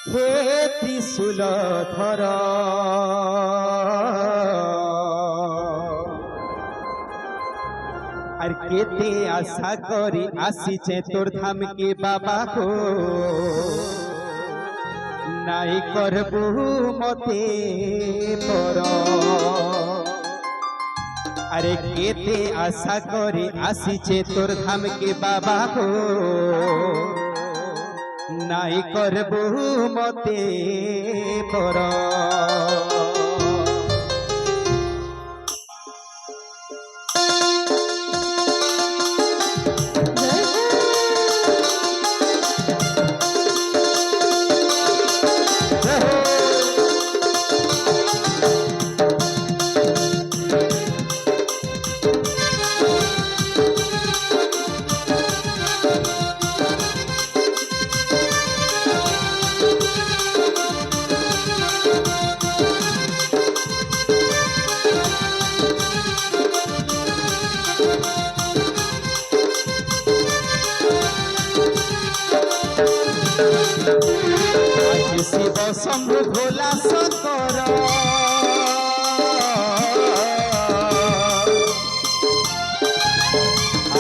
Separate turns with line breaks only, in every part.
হে ত্রিশূল ধর আর কেতে আশা করি আসিছে তোর ধামকে বাবা গো নাই করবু মতে পর আরে কেতে আশা করি আসিছে তোর ধামকে বাবা গো নাই করবু মতে পর শিব শম্ভু ভোলা শঙ্কর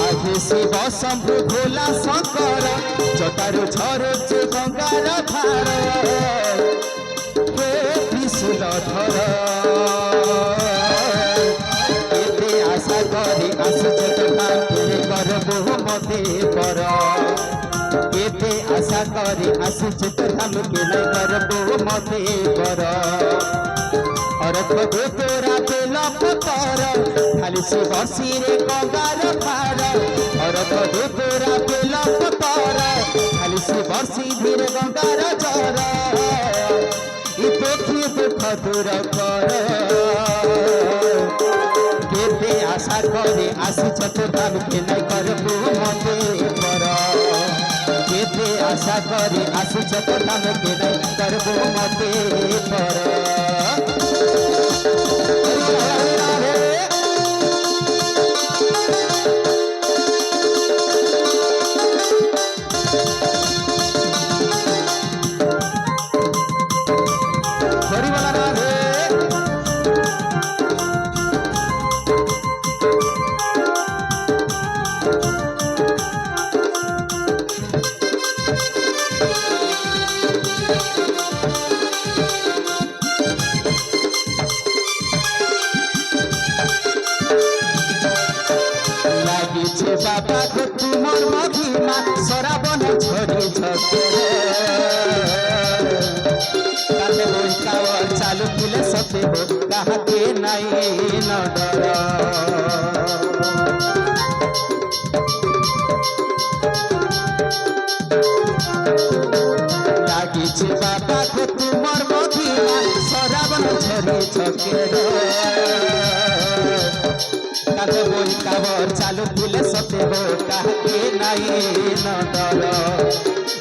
আজ শিব শম্ভু ভোলা শঙ্কর জটারু ঝরুছে গঙ্গার ধার হে ত্রিশূল ধর এতে আশা করি আসছে তোমাকে করবো মতে পর এতে আশা করি আসছে তোরামকে নাই করবো মতে পর অরথ দে তোরা বেল পতর খালি সে বসিরে গঙ্গার ভার অরথ দে তোরা বেল পতর খালি সে বসি ধীরে গঙ্গার জর ই দেখি দুঃখ দূর কর কেতে আশা করি আসছে তোরামকে নাই করবো মতে পর কেতে আশা করি আসছে তোরামকে নাই করবো মতে পর বাবা গো তোমার মহিমা সরাবন ঝরি ঝরে কালে বই কাওয়ার চালু ফুলে সতে হো কাহাকে নাই ন ডর লাগিছে বাবা গো তোমার মহিমা সরাবন ঝরি ঝরে কালে বই কাওয়ার চালু ফুলে সতে হো কাহাকে নাই ন ডর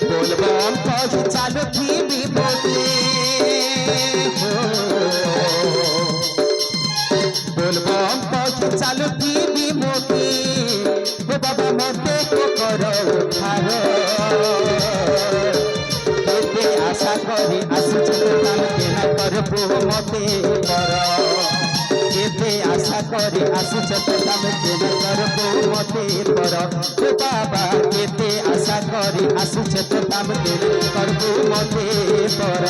বলবম কহি চালু থিবি বলে বলবম কহি চালু থিবি মোকে ও বাবা মতে কর উদ্ধার এতে আশা করি আসছে তোরামকে নাই করবো মতে পর এতে আশা করি আসছে তোরামকে নাই করবো মতে পর ও বাবা এতে আশা করি আসছে তোরামকে নাই করবো মতে পর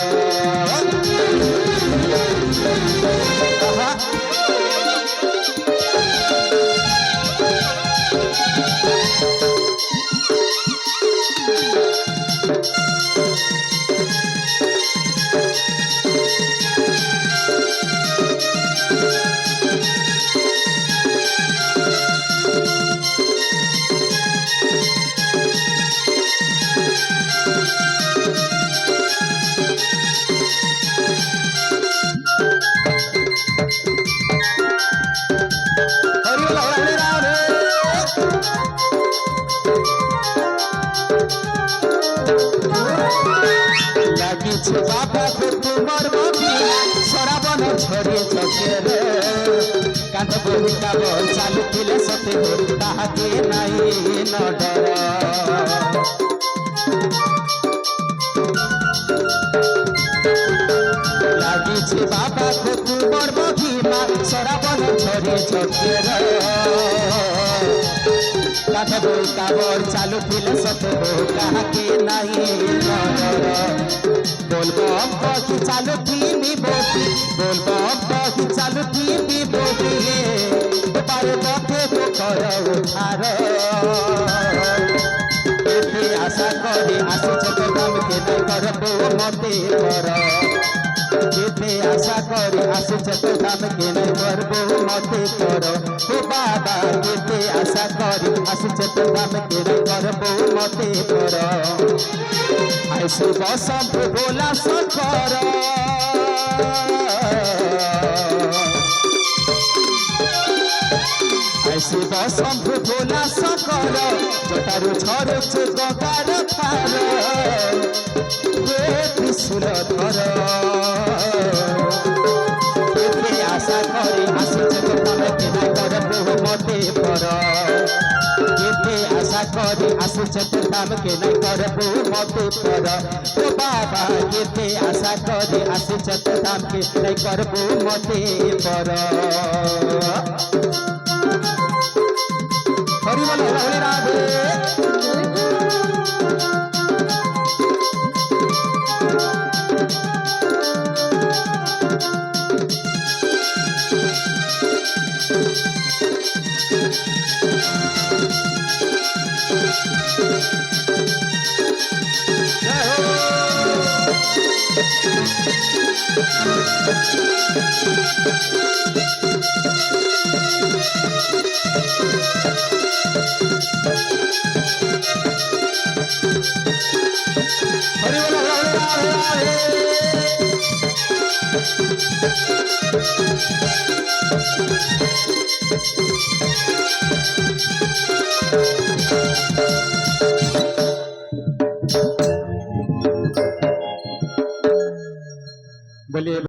লাগিছে বাবা তোমার মহিমা সরাবন ঝরে চকের কাঁধ বহি কাবল চালু ଥିଲେ সতে তাহাকে নাই ন ডর লাগিছে বাবা তোমার মহিমা সরাবন ঝরে ঝকের কাঁথা বই কাবর চালু ছিল সত কাহাকে নাই বলবো কি চালু থিবি বসি বলবো কি চালু থিবি বসি পারে পথে তো কর উদ্ধার এতে আশা করে আসিছ তো দামকে নাই করবো মতে কর এতে আশা করে আসিছ তো দামকে নাই করবো মতে কর ও বাবা এতে আশা করে আসিছ তো দামকে নাই করবো মতে কর আইসু বসব ভোলা শঙ্কর আইসু বসব ভোলা শঙ্কর জটারু ঝরছে গঙ্গার ধার হে ত্রিশূল ধর এতে আশা করে আসিছ তো দামকে নাই করবো মতে কর এতে আশা করে আসিছ তো দামকে নাই করবো মতে কর ও বাবা এতে আশা করে আসিছ তো দামকে নাই করবো মতে কর হরি বল হরি রাধে হরি বল হরি রাধে बोलिए।